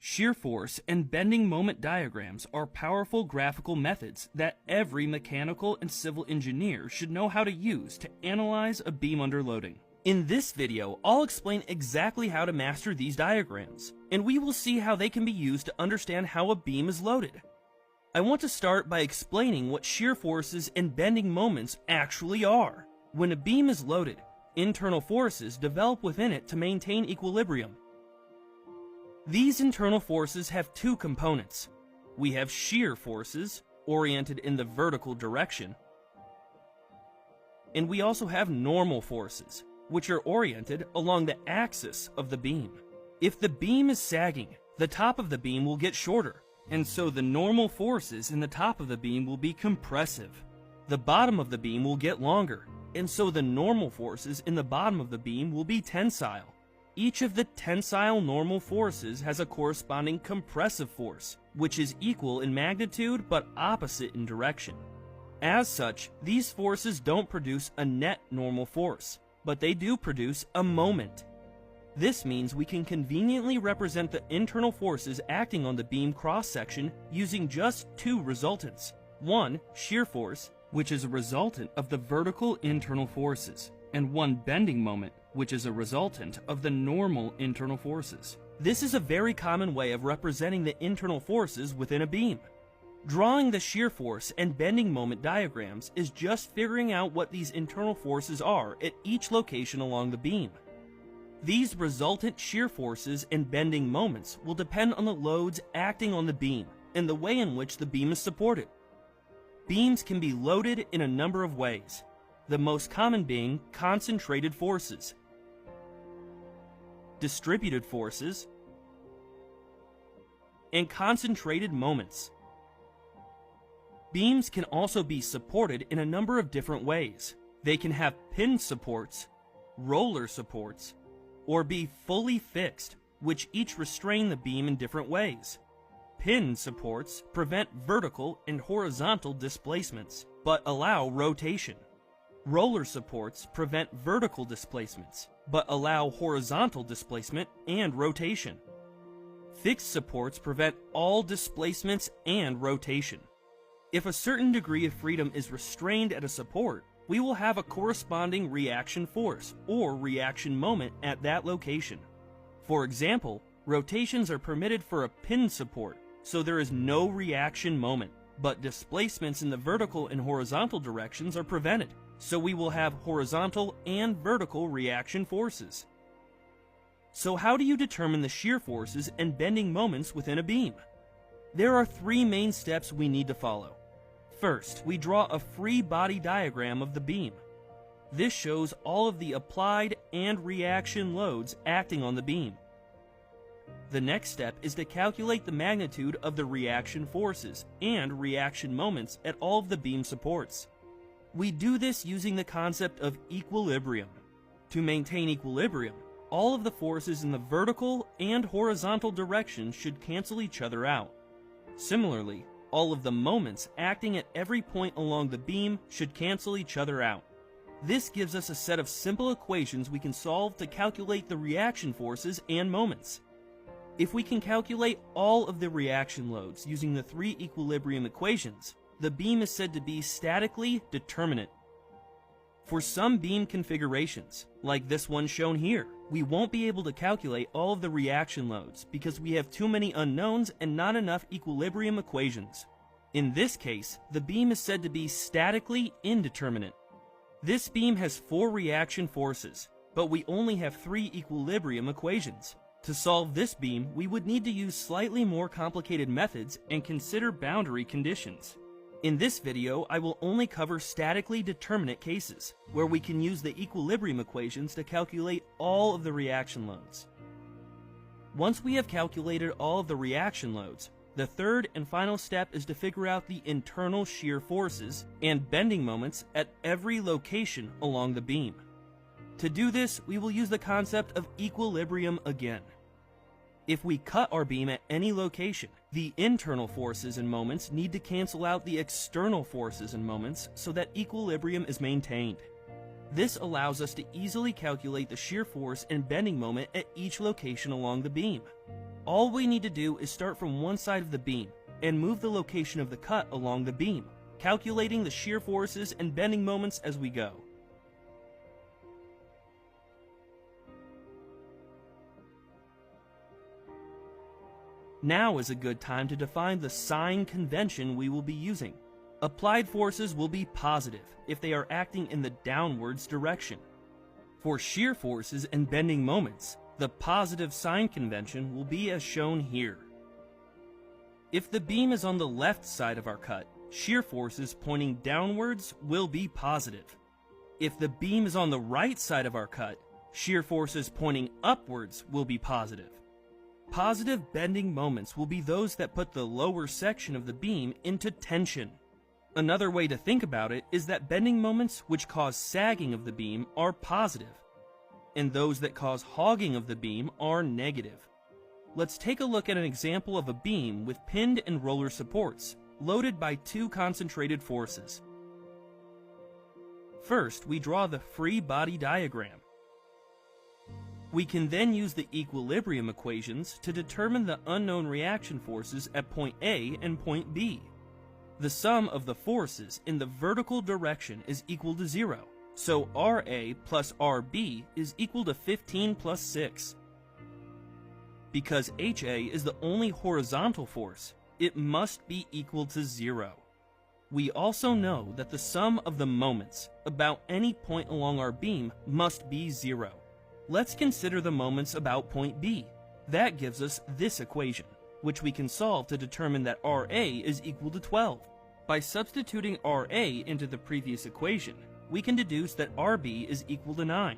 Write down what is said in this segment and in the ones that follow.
Shear force and bending moment diagrams are powerful graphical methods that every mechanical and civil engineer should know how to use to analyze a beam under loading. In this video, I'll explain exactly how to master these diagrams, and we will see how they can be used to understand how a beam is loaded. I want to start by explaining what shear forces and bending moments actually are. When a beam is loaded, internal forces develop within it to maintain equilibrium. These internal forces have two components. We have shear forces, oriented in the vertical direction, and we also have normal forces, which are oriented along the axis of the beam. If the beam is sagging, the top of the beam will get shorter, and so the normal forces in the top of the beam will be compressive. The bottom of the beam will get longer, and so the normal forces in the bottom of the beam will be tensile. Each of the tensile normal forces has a corresponding compressive force, which is equal in magnitude but opposite in direction. As such, these forces don't produce a net normal force, but they do produce a moment. This means we can conveniently represent the internal forces acting on the beam cross-section using just two resultants. One, shear force, which is a resultant of the vertical internal forces, and one bending moment, which is a resultant of the normal internal forces. This is a very common way of representing the internal forces within a beam. Drawing the shear force and bending moment diagrams is just figuring out what these internal forces are at each location along the beam. These resultant shear forces and bending moments will depend on the loads acting on the beam and the way in which the beam is supported. Beams can be loaded in a number of ways, the most common being concentrated forces, distributed forces, and concentrated moments. Beams can also be supported in a number of different ways. They can have pin supports, roller supports, or be fully fixed, which each restrain the beam in different ways. Pin supports prevent vertical and horizontal displacements, but allow rotation. Roller supports prevent vertical displacements, but allow horizontal displacement and rotation. Fixed supports prevent all displacements and rotation. If a certain degree of freedom is restrained at a support, we will have a corresponding reaction force or reaction moment at that location. For example, rotations are permitted for a pin support, so there is no reaction moment, but displacements in the vertical and horizontal directions are prevented, so we will have horizontal and vertical reaction forces. So how do you determine the shear forces and bending moments within a beam? There are three main steps we need to follow. First, we draw a free body diagram of the beam. This shows all of the applied and reaction loads acting on the beam. The next step is to calculate the magnitude of the reaction forces and reaction moments at all of the beam supports. We do this using the concept of equilibrium. To maintain equilibrium, all of the forces in the vertical and horizontal directions should cancel each other out. Similarly, all of the moments acting at every point along the beam should cancel each other out. This gives us a set of simple equations we can solve to calculate the reaction forces and moments. If we can calculate all of the reaction loads using the three equilibrium equations, the beam is said to be statically determinate. For some beam configurations, like this one shown here, we won't be able to calculate all of the reaction loads because we have too many unknowns and not enough equilibrium equations. In this case, the beam is said to be statically indeterminate. This beam has 4 reaction forces, but we only have 3 equilibrium equations. To solve this beam, we would need to use slightly more complicated methods and consider boundary conditions. In this video, I will only cover statically determinate cases, where we can use the equilibrium equations to calculate all of the reaction loads. Once we have calculated all of the reaction loads, the third and final step is to figure out the internal shear forces and bending moments at every location along the beam. To do this, we will use the concept of equilibrium again. If we cut our beam at any location, the internal forces and moments need to cancel out the external forces and moments so that equilibrium is maintained. This allows us to easily calculate the shear force and bending moment at each location along the beam. All we need to do is start from one side of the beam and move the location of the cut along the beam, calculating the shear forces and bending moments as we go. Now is a good time to define the sign convention we will be using. Applied forces will be positive if they are acting in the downwards direction. For shear forces and bending moments, the positive sign convention will be as shown here. If the beam is on the left side of our cut, shear forces pointing downwards will be positive. If the beam is on the right side of our cut, shear forces pointing upwards will be positive. Positive bending moments will be those that put the lower section of the beam into tension. Another way to think about it is that bending moments which cause sagging of the beam are positive, and those that cause hogging of the beam are negative. Let's take a look at an example of a beam with pinned and roller supports, loaded by two concentrated forces. First, we draw the free body diagram. We can then use the equilibrium equations to determine the unknown reaction forces at point A and point B. The sum of the forces in the vertical direction is equal to 0, so RA plus RB is equal to 15 plus 6. Because HA is the only horizontal force, it must be equal to 0. We also know that the sum of the moments about any point along our beam must be 0. Let's consider the moments about point B. That gives us this equation, which we can solve to determine that RA is equal to 12. By substituting RA into the previous equation, we can deduce that RB is equal to 9.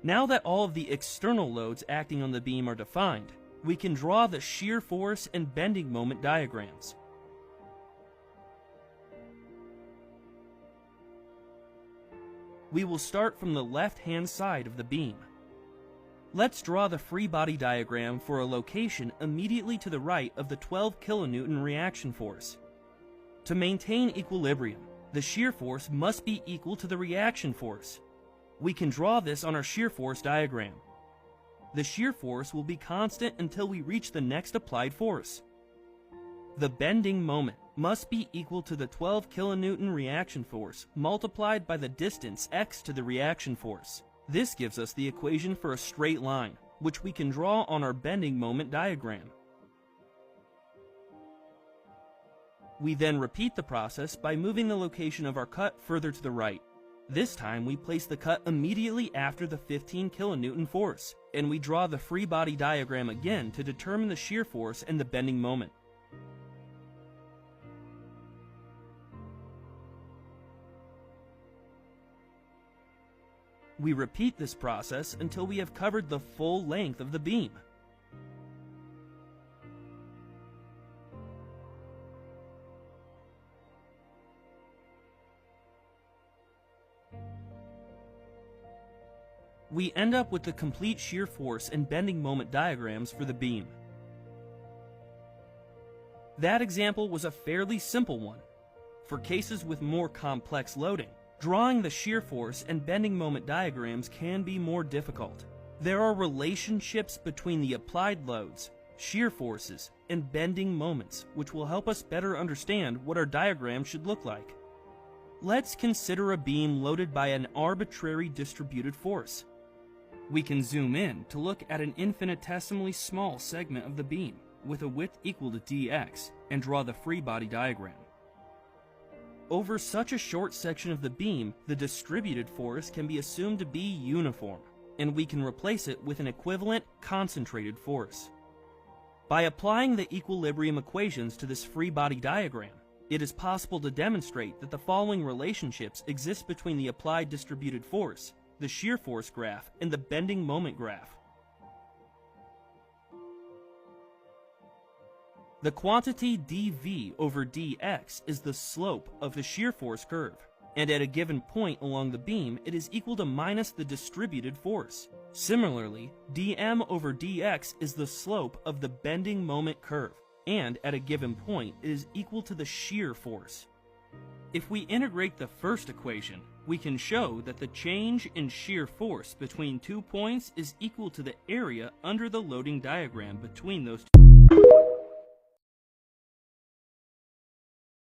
Now that all of the external loads acting on the beam are defined, we can draw the shear force and bending moment diagrams. We will start from the left-hand side of the beam. Let's draw the free body diagram for a location immediately to the right of the 12 kilonewton reaction force. To maintain equilibrium, the shear force must be equal to the reaction force. We can draw this on our shear force diagram. The shear force will be constant until we reach the next applied force. The bending moment must be equal to the 12 kilonewton reaction force multiplied by the distance x to the reaction force. This gives us the equation for a straight line, which we can draw on our bending moment diagram. We then repeat the process by moving the location of our cut further to the right. This time we place the cut immediately after the 15 kilonewton force, and we draw the free body diagram again to determine the shear force and the bending moment. We repeat this process until we have covered the full length of the beam. We end up with the complete shear force and bending moment diagrams for the beam. That example was a fairly simple one. For cases with more complex loading, drawing the shear force and bending moment diagrams can be more difficult. There are relationships between the applied loads, shear forces, and bending moments which will help us better understand what our diagram should look like. Let's consider a beam loaded by an arbitrary distributed force. We can zoom in to look at an infinitesimally small segment of the beam with a width equal to dx and draw the free body diagram. Over such a short section of the beam, the distributed force can be assumed to be uniform, and we can replace it with an equivalent concentrated force. By applying the equilibrium equations to this free body diagram, it is possible to demonstrate that the following relationships exist between the applied distributed force, the shear force graph, and the bending moment graph. The quantity dV over dx is the slope of the shear force curve, and at a given point along the beam it is equal to minus the distributed force. Similarly, dm over dx is the slope of the bending moment curve, and at a given point it is equal to the shear force. If we integrate the first equation, we can show that the change in shear force between 2 points is equal to the area under the loading diagram between those two.